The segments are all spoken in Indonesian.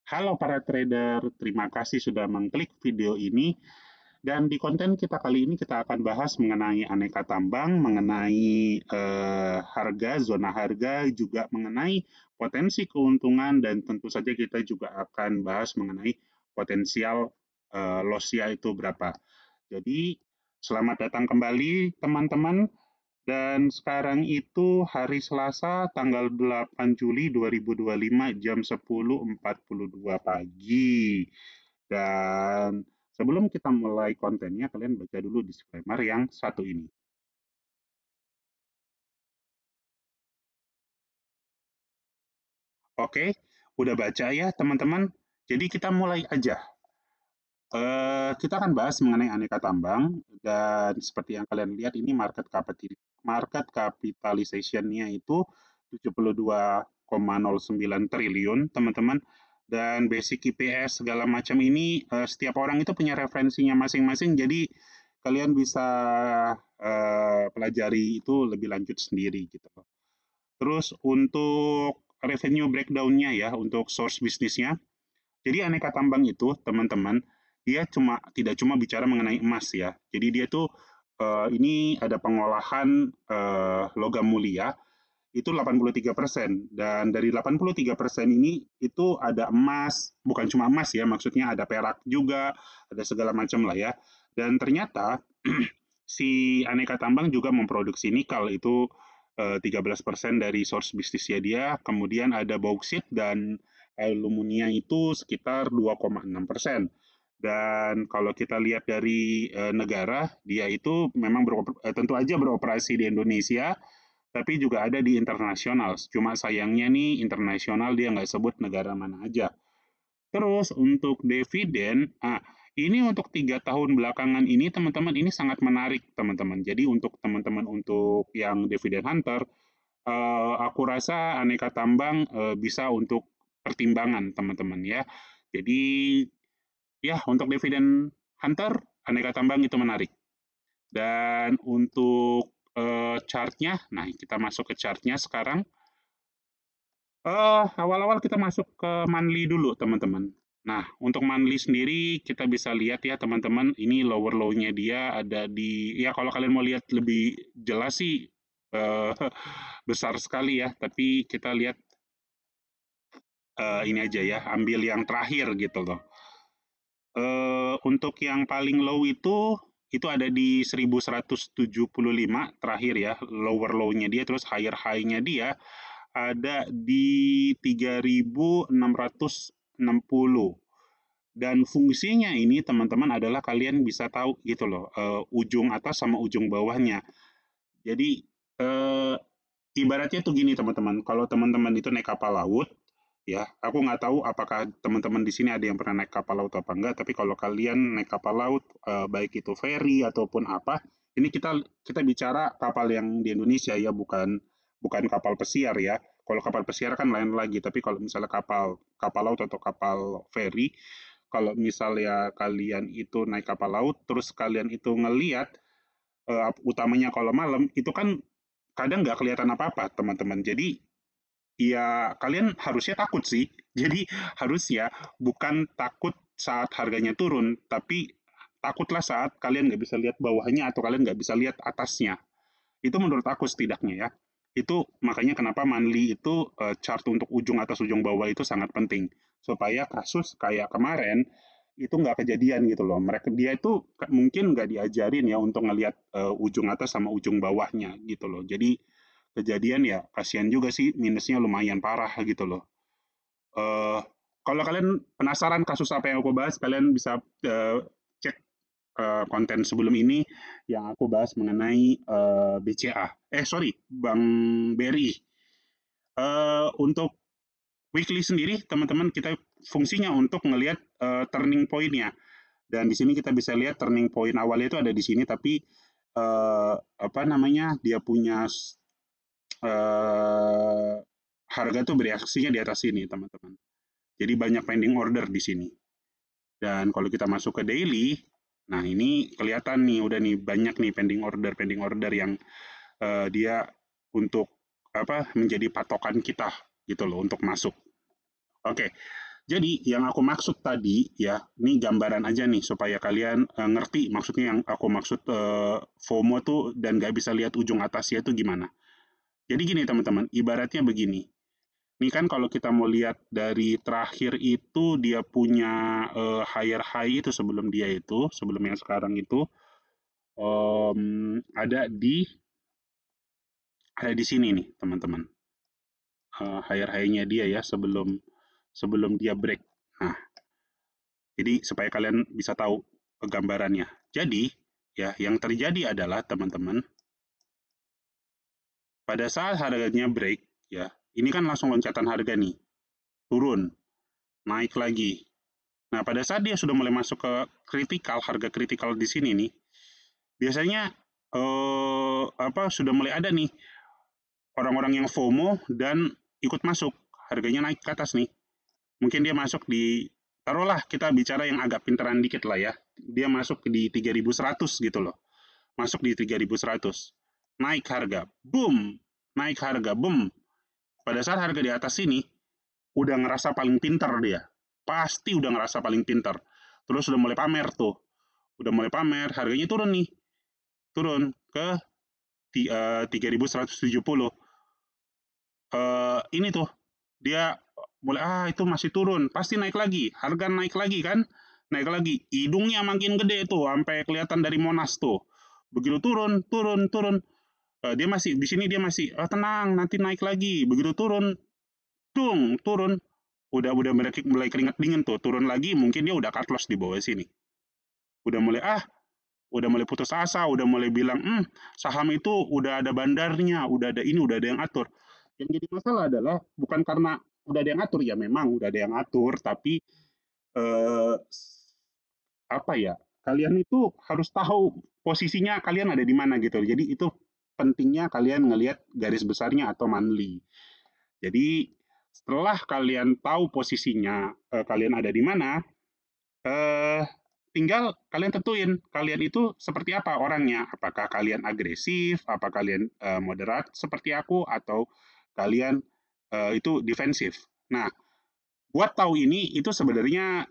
Halo para trader, terima kasih sudah mengklik video ini. Dan di konten kita kali ini kita akan bahas mengenai aneka tambang, mengenai harga, zona harga, juga mengenai potensi keuntungan, dan tentu saja kita juga akan bahas mengenai potensial loss-nya itu berapa. Jadi, selamat datang kembali teman-teman. Dan sekarang itu hari Selasa tanggal 8 Juli 2025 jam 10.42 pagi. Dan sebelum kita mulai kontennya, kalian baca dulu disclaimer yang satu ini. Oke, udah baca ya teman-teman? Jadi kita mulai aja. Kita akan bahas mengenai aneka tambang, dan seperti yang kalian lihat ini market capitalization-nya itu 72,09 triliun, teman-teman. Dan basic IPS segala macam ini setiap orang itu punya referensinya masing-masing, jadi kalian bisa pelajari itu lebih lanjut sendiri gitu. Terus untuk revenue breakdown-nya ya, untuk source bisnisnya. Jadi aneka tambang itu, teman-teman, dia tidak cuma bicara mengenai emas ya. Jadi dia tuh ini ada pengolahan logam mulia itu 83%, dan dari 83% ini itu ada emas, bukan cuma emas ya, maksudnya ada perak juga, ada segala macam lah ya. Dan ternyata si aneka tambang juga memproduksi nikel itu 13% dari source bisnisnya dia, kemudian ada bauxit dan aluminium itu sekitar 2,6%. Dan kalau kita lihat dari negara, dia itu memang tentu aja beroperasi di Indonesia, tapi juga ada di internasional. Cuma sayangnya nih internasional dia nggak sebut negara mana aja. Terus untuk dividen, ini untuk 3 tahun belakangan ini teman-teman ini sangat menarik teman-teman. Jadi untuk teman-teman untuk yang dividen hunter, aku rasa aneka tambang bisa untuk pertimbangan teman-teman ya. Jadi ya untuk dividen hunter, aneka tambang itu menarik. Dan untuk chartnya, nah kita masuk ke chartnya sekarang. Awal-awal kita masuk ke monthly dulu, teman-teman. Nah, untuk monthly sendiri kita bisa lihat ya, teman-teman, ini lower low-nya dia ada di, ya kalau kalian mau lihat lebih jelas sih, eh, besar sekali ya, tapi kita lihat ini aja ya, ambil yang terakhir gitu loh. Untuk yang paling low itu ada di 1175 terakhir ya, lower low-nya dia, terus higher high-nya dia ada di 3660. Dan fungsinya ini teman-teman adalah kalian bisa tahu gitu loh, ujung atas sama ujung bawahnya. Jadi ibaratnya tuh gini teman-teman, kalau teman-teman itu naik kapal laut, ya, aku nggak tahu apakah teman-teman di sini ada yang pernah naik kapal laut apa enggak, tapi kalau kalian naik kapal laut, baik itu ferry ataupun apa, ini kita kita bicara kapal yang di Indonesia ya, bukan bukan kapal pesiar ya. Kalau kapal pesiar kan lain lagi, tapi kalau misalnya kapal kapal laut atau kapal ferry, kalau misalnya kalian itu naik kapal laut, terus kalian itu ngelihat, utamanya kalau malam, itu kan kadang nggak kelihatan apa-apa, teman-teman. Jadi ya kalian harusnya takut sih. Jadi harusnya bukan takut saat harganya turun, tapi takutlah saat kalian nggak bisa lihat bawahnya atau kalian nggak bisa lihat atasnya. Itu menurut aku setidaknya ya. Itu makanya kenapa monthly itu chart untuk ujung atas ujung bawah itu sangat penting. Supaya kasus kayak kemarin itu nggak kejadian gitu loh. Dia itu mungkin nggak diajarin ya untuk ngelihat ujung atas sama ujung bawahnya gitu loh. Jadi kejadian ya kasihan juga sih, minusnya lumayan parah gitu loh. Eh Kalau kalian penasaran kasus apa yang aku bahas, kalian bisa cek konten sebelum ini yang aku bahas mengenai BCA. Sorry, Bang BRI. Untuk weekly sendiri, teman-teman, kita fungsinya untuk ngelihat turning point-nya. Dan di sini kita bisa lihat turning point awalnya itu ada di sini, tapi apa namanya, dia punya eh, harga tuh bereaksinya di atas sini, teman-teman. Jadi banyak pending order di sini. Dan kalau kita masuk ke daily, nah ini kelihatan nih udah nih banyak nih pending order yang dia untuk apa menjadi patokan kita gitu loh untuk masuk. Oke. Jadi yang aku maksud tadi ya, ini gambaran aja nih supaya kalian ngerti maksudnya yang aku maksud FOMO tuh dan nggak bisa lihat ujung atasnya itu gimana. Jadi gini teman-teman, ibaratnya begini. Ini kan kalau kita mau lihat dari terakhir itu dia punya higher high itu sebelum yang sekarang itu ada di sini nih teman-teman. Higher high-nya dia ya sebelum sebelum dia break. Nah, jadi supaya kalian bisa tahu gambarannya. Jadi ya yang terjadi adalah teman-teman pada saat harganya break ya, ini kan langsung loncatan harga nih, turun, naik lagi. Nah, pada saat dia sudah mulai masuk ke kritikal, harga kritikal di sini nih, biasanya sudah mulai ada nih orang-orang yang FOMO dan ikut masuk, harganya naik ke atas nih. Mungkin dia masuk di, taruhlah kita bicara yang agak pinteran dikit lah ya, dia masuk di 3.100 gitu loh, masuk di 3.100, naik harga, boom, naik harga, boom. Pada saat harga di atas sini, udah ngerasa paling pintar dia, pasti udah ngerasa paling pintar. Terus udah mulai pamer tuh, udah mulai pamer, harganya turun nih, turun ke 3.170. Ini tuh dia mulai itu masih turun, pasti naik lagi, harga naik lagi kan, naik lagi, hidungnya makin gede tuh, sampai kelihatan dari Monas tuh. Begitu turun, turun, turun, dia masih di sini, dia masih tenang, nanti naik lagi. Begitu turun, turun, udah mulai keringat dingin tuh, turun lagi, mungkin dia udah cut loss di bawah sini, udah mulai udah mulai putus asa, udah mulai bilang, saham itu udah ada bandarnya, udah ada ini, udah ada yang atur. Yang jadi masalah adalah bukan karena udah ada yang atur, ya memang udah ada yang atur, tapi eh, apa ya? Kalian itu harus tahu posisinya kalian ada di mana gitu. Jadi itu pentingnya kalian ngelihat garis besarnya atau monthly. Jadi setelah kalian tahu posisinya kalian ada di mana, eh, tinggal kalian tentuin kalian itu seperti apa orangnya. Apakah kalian agresif, apa kalian moderat seperti aku, atau kalian itu defensif. Nah, buat tahu ini itu sebenarnya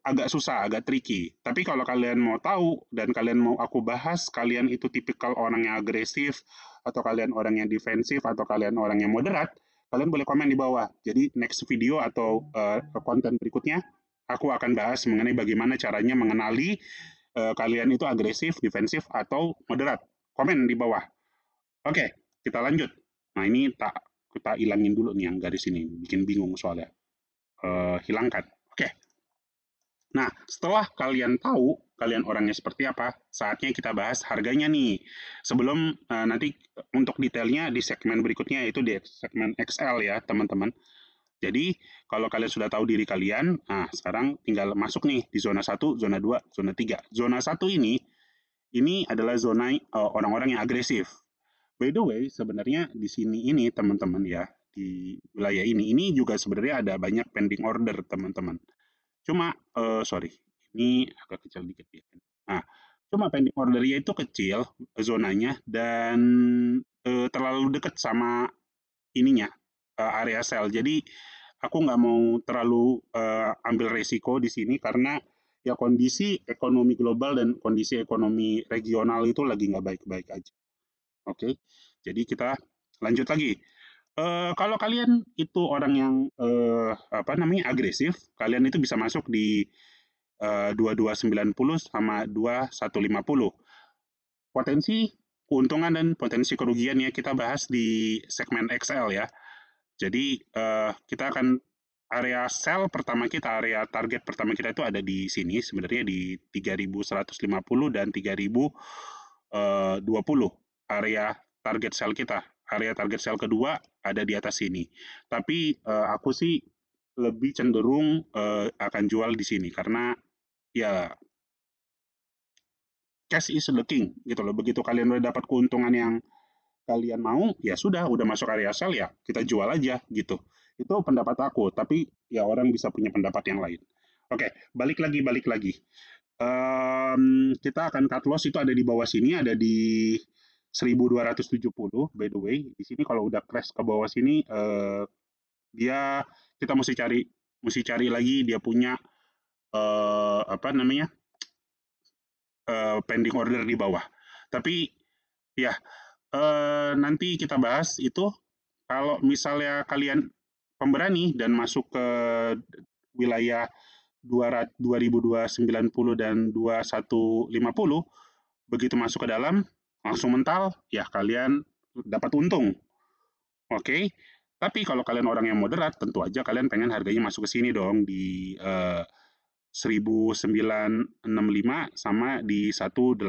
agak susah, agak tricky. Tapi kalau kalian mau tahu dan kalian mau aku bahas, kalian itu tipikal orang yang agresif, atau kalian orang yang defensif, atau kalian orang yang moderat, kalian boleh komen di bawah. Jadi next video atau konten berikutnya, aku akan bahas mengenai bagaimana caranya mengenali kalian itu agresif, defensif, atau moderat. Komen di bawah. Oke, kita lanjut. Nah ini kita ilangin dulu nih yang garis ini, bikin bingung soalnya. Hilangkan. Oke. Nah, setelah kalian tahu kalian orangnya seperti apa, saatnya kita bahas harganya nih. Sebelum nanti untuk detailnya di segmen berikutnya, yaitu di segmen XL ya, teman-teman. Jadi, kalau kalian sudah tahu diri kalian, nah sekarang tinggal masuk nih di zona 1, zona 2, zona 3. Zona 1 ini adalah zona orang-orang yang agresif. By the way, sebenarnya di sini ini teman-teman ya, di wilayah ini juga sebenarnya ada banyak pending order teman-teman. Cuma, sorry, ini agak kecil dikit ya. Nah, cuma pending order-nya itu kecil zonanya dan terlalu dekat sama ininya, area sell. Jadi aku nggak mau terlalu ambil resiko di sini karena ya kondisi ekonomi global dan kondisi ekonomi regional itu lagi nggak baik-baik aja. Oke, jadi kita lanjut lagi. Kalau kalian itu orang yang agresif, kalian itu bisa masuk di 2290 sama 2150. Potensi keuntungan dan potensi kerugian ya kita bahas di segmen XL ya. Jadi kita akan area sell pertama kita, area target pertama kita itu ada di sini sebenarnya di 3150 dan 3020 area target sell kita. Area target sell kedua ada di atas sini. Tapi aku sih lebih cenderung akan jual di sini karena ya cash is the king gitu loh. Begitu kalian udah dapat keuntungan yang kalian mau, ya sudah, udah masuk area sell ya kita jual aja gitu. Itu pendapat aku, tapi ya orang bisa punya pendapat yang lain. Oke, balik lagi. Kita akan cut loss itu ada di bawah sini, ada di 1270 by the way. Di sini kalau udah crash ke bawah sini dia kita mesti cari mesti cari lagi dia punya apa namanya pending order di bawah. Tapi ya nanti kita bahas itu kalau misalnya kalian pemberani dan masuk ke wilayah 2290 dan 2150, begitu masuk ke dalam langsung mental, ya kalian dapat untung. Oke. Tapi kalau kalian orang yang moderat, tentu aja kalian pengen harganya masuk ke sini dong di 1965 sama di 1805.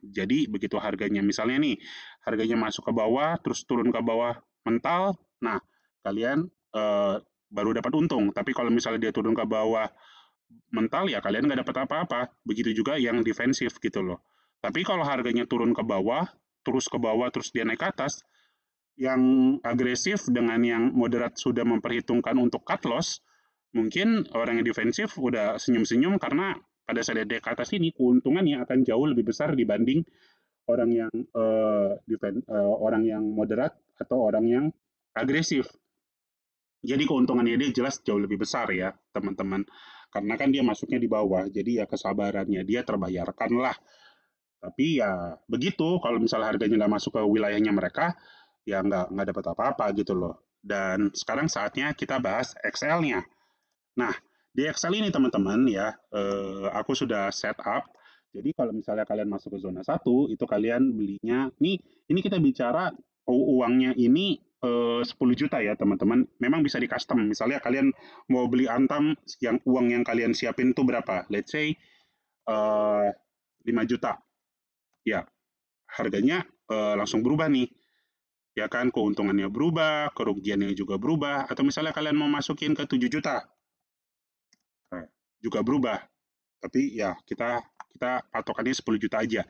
Jadi begitu harganya misalnya nih, harganya masuk ke bawah terus turun ke bawah mental, nah kalian baru dapat untung. Tapi kalau misalnya dia turun ke bawah mental ya kalian nggak dapat apa-apa. Begitu juga yang defensif gitu loh. Tapi kalau harganya turun ke bawah, terus dia naik ke atas, yang agresif dengan yang moderat sudah memperhitungkan untuk cut loss, mungkin orang yang defensif udah senyum-senyum karena pada saat dia ke atas ini keuntungannya akan jauh lebih besar dibanding orang yang orang yang moderat atau orang yang agresif. Jadi keuntungannya dia jelas jauh lebih besar ya, teman-teman. Karena kan dia masuknya di bawah, jadi ya kesabarannya dia terbayarkan lah. Tapi ya begitu, kalau misalnya harganya nggak masuk ke wilayahnya mereka, ya nggak dapat apa-apa gitu loh. Dan sekarang saatnya kita bahas XL-nya. Nah, di Excel ini teman-teman ya, aku sudah set up. Jadi kalau misalnya kalian masuk ke zona 1, itu kalian belinya, ini kita bicara uangnya ini 10 juta ya teman-teman. Memang bisa di custom. Misalnya kalian mau beli Antam, yang uang yang kalian siapin itu berapa? Let's say 5 juta. Ya, harganya langsung berubah nih. Ya kan, keuntungannya berubah, kerugiannya juga berubah. Atau misalnya kalian mau masukin ke 7 juta, juga berubah. Tapi ya kita kita patokannya 10 juta aja.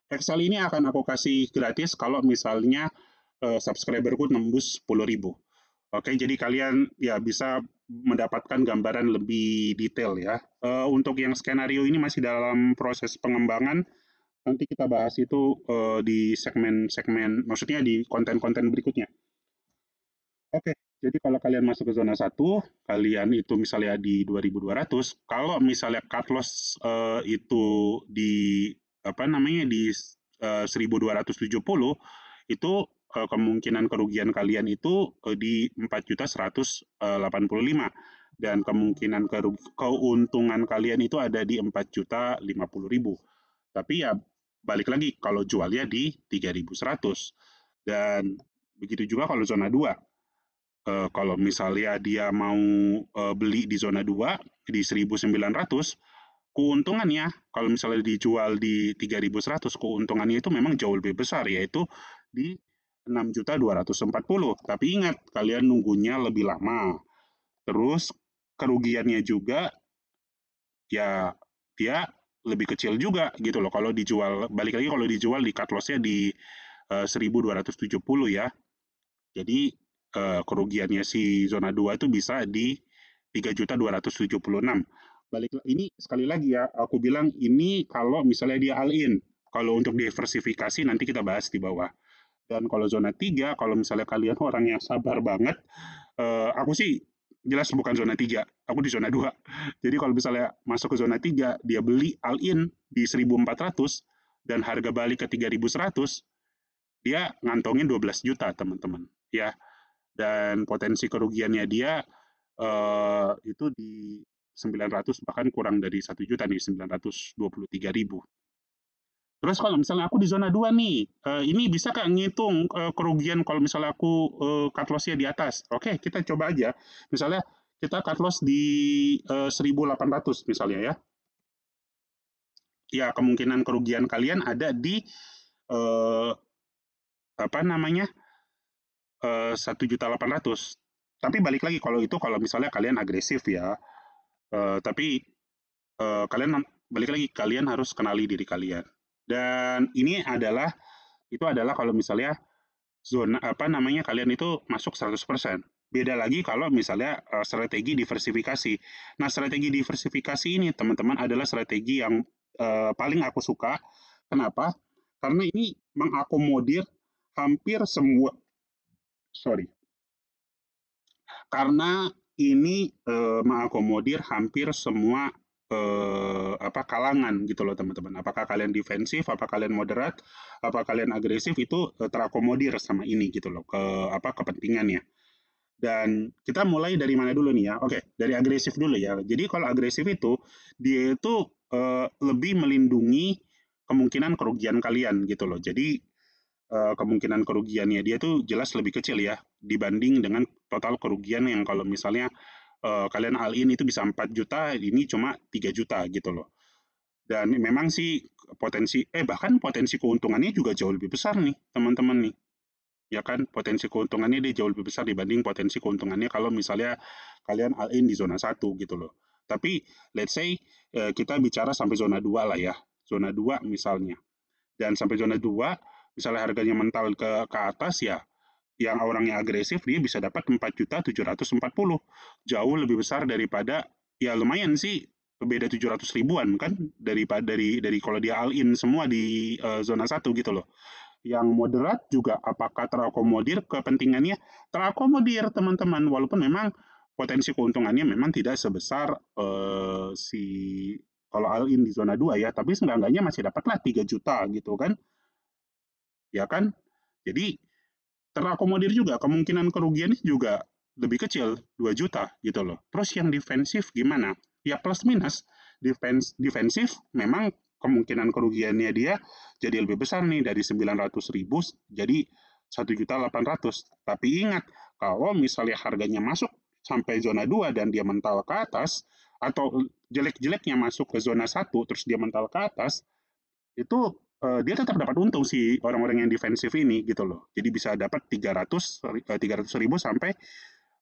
Excel ini akan aku kasih gratis kalau misalnya subscriberku nembus 10.000. Oke, jadi kalian ya bisa mendapatkan gambaran lebih detail ya. Untuk yang skenario ini masih dalam proses pengembangan. Nanti kita bahas itu di segmen-segmen, maksudnya di konten-konten berikutnya. Oke, jadi kalau kalian masuk ke zona 1, kalian itu misalnya di 2200, kalau misalnya cut loss itu di apa namanya di 1270, itu kemungkinan kerugian kalian itu di 4.185 dan kemungkinan keuntungan kalian itu ada di 4.050.000. Tapi ya balik lagi kalau jualnya di 3.100 dan begitu juga kalau zona 2. Kalau misalnya dia mau beli di zona 2 di 1.900, keuntungannya kalau misalnya dijual di 3.100, keuntungannya itu memang jauh lebih besar, yaitu di 6.240. Tapi ingat, kalian nunggunya lebih lama. Terus kerugiannya juga ya dia lebih kecil juga gitu loh kalau dijual, balik lagi kalau dijual di cut loss-nya di 1.270 ya. Jadi kerugiannya si zona 2 itu bisa di 3.276. Balik ini sekali lagi ya, aku bilang ini kalau misalnya dia all in. Kalau untuk diversifikasi nanti kita bahas di bawah. Dan kalau zona 3, kalau misalnya kalian orang yang sabar banget, aku sih jelas bukan zona 3, aku di zona 2. Jadi kalau misalnya masuk ke zona 3, dia beli all in di 1.400 dan harga balik ke 3.100, dia ngantongin 12 juta, teman-teman. Ya, dan potensi kerugiannya dia itu di 900 bahkan kurang dari 1 juta nih, 923.000. Terus kalau misalnya aku di zona 2 nih, ini bisa Kak ngitung kerugian kalau misalnya aku cut loss-nya di atas. Oke, kita coba aja. Misalnya kita cut loss di 1.800 misalnya ya. Ya, kemungkinan kerugian kalian ada di apa namanya? 1.800.000. Tapi balik lagi kalau itu kalau misalnya kalian agresif ya. Tapi kalian balik lagi kalian harus kenali diri kalian. Dan ini adalah itu adalah kalau misalnya zona apa namanya kalian itu masuk 100%. Beda lagi kalau misalnya strategi diversifikasi. Nah, strategi diversifikasi ini teman-teman adalah strategi yang paling aku suka. Kenapa? Karena ini mengakomodir hampir semua, sorry, karena ini mengakomodir hampir semua kalangan gitu loh teman-teman. Apakah kalian defensif, apa kalian moderat, apa kalian agresif, itu terakomodir sama ini gitu loh, kepentingannya. Dan kita mulai dari mana dulu nih ya? Oke, dari agresif dulu ya. Jadi kalau agresif itu dia itu lebih melindungi kemungkinan kerugian kalian gitu loh. Jadi kemungkinan kerugiannya dia tuh jelas lebih kecil ya dibanding dengan total kerugian yang kalau misalnya kalian all in itu bisa 4 juta, ini cuma 3 juta gitu loh. Dan memang sih bahkan potensi keuntungannya juga jauh lebih besar nih, teman-teman nih. Ya kan, potensi keuntungannya dia jauh lebih besar dibanding potensi keuntungannya kalau misalnya kalian all in di zona 1 gitu loh. Tapi let's say kita bicara sampai zona 2 lah ya. Zona 2 misalnya. Dan sampai zona 2 misalnya harganya mental ke atas ya, yang orangnya agresif dia bisa dapat 4.740, jauh lebih besar daripada, ya lumayan sih, beda 700 ribuan kan daripada dari kalau dia all in semua di zona 1 gitu loh. Yang moderat juga apakah terakomodir kepentingannya? Terakomodir teman-teman, walaupun memang potensi keuntungannya memang tidak sebesar si kalau all in di zona 2 ya, tapi seenggak-enggaknya masih dapatlah 3 juta gitu kan. Ya kan? Jadi terakomodir juga, kemungkinan kerugiannya juga lebih kecil, 2 juta gitu loh. Terus yang defensif gimana? Ya plus minus. Defensif memang kemungkinan kerugiannya dia jadi lebih besar nih, dari 900 ribu jadi 1.800.000. Tapi ingat, kalau misalnya harganya masuk sampai zona 2 dan dia mental ke atas, atau jelek-jeleknya masuk ke zona 1 terus dia mental ke atas, itu dia tetap dapat untung si orang-orang yang defensif ini gitu loh. Jadi bisa dapat 300 ribu sampai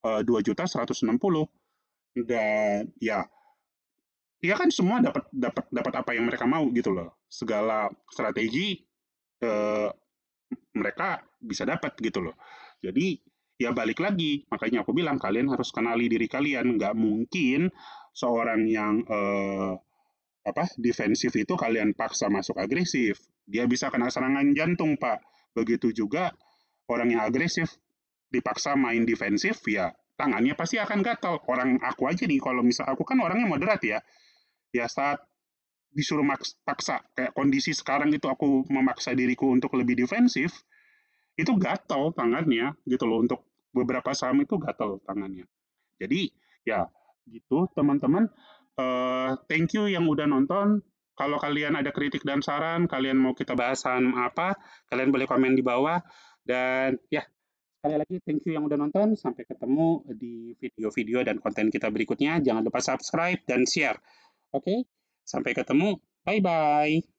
2.160.000. Dan ya kan semua dapat apa yang mereka mau gitu loh. Segala strategi mereka bisa dapat gitu loh. Jadi ya balik lagi, makanya aku bilang kalian harus kenali diri kalian. Nggak mungkin seorang yang defensif itu kalian paksa masuk agresif, dia bisa kena serangan jantung, Pak. Begitu juga orang yang agresif dipaksa main defensif, ya tangannya pasti akan gatal. Orang aku aja nih, kalau misal aku kan orangnya moderat ya, ya saat disuruh paksa kayak kondisi sekarang itu aku memaksa diriku untuk lebih defensif, itu gatal tangannya gitu loh, untuk beberapa saham itu gatal tangannya. Jadi ya gitu teman-teman. Thank you yang udah nonton. Kalau kalian ada kritik dan saran, kalian mau kita bahasan apa, kalian boleh komen di bawah. Dan ya, sekali lagi thank you yang udah nonton. Sampai ketemu di video-video dan konten kita berikutnya. Jangan lupa subscribe dan share. Oke, sampai ketemu. Bye-bye.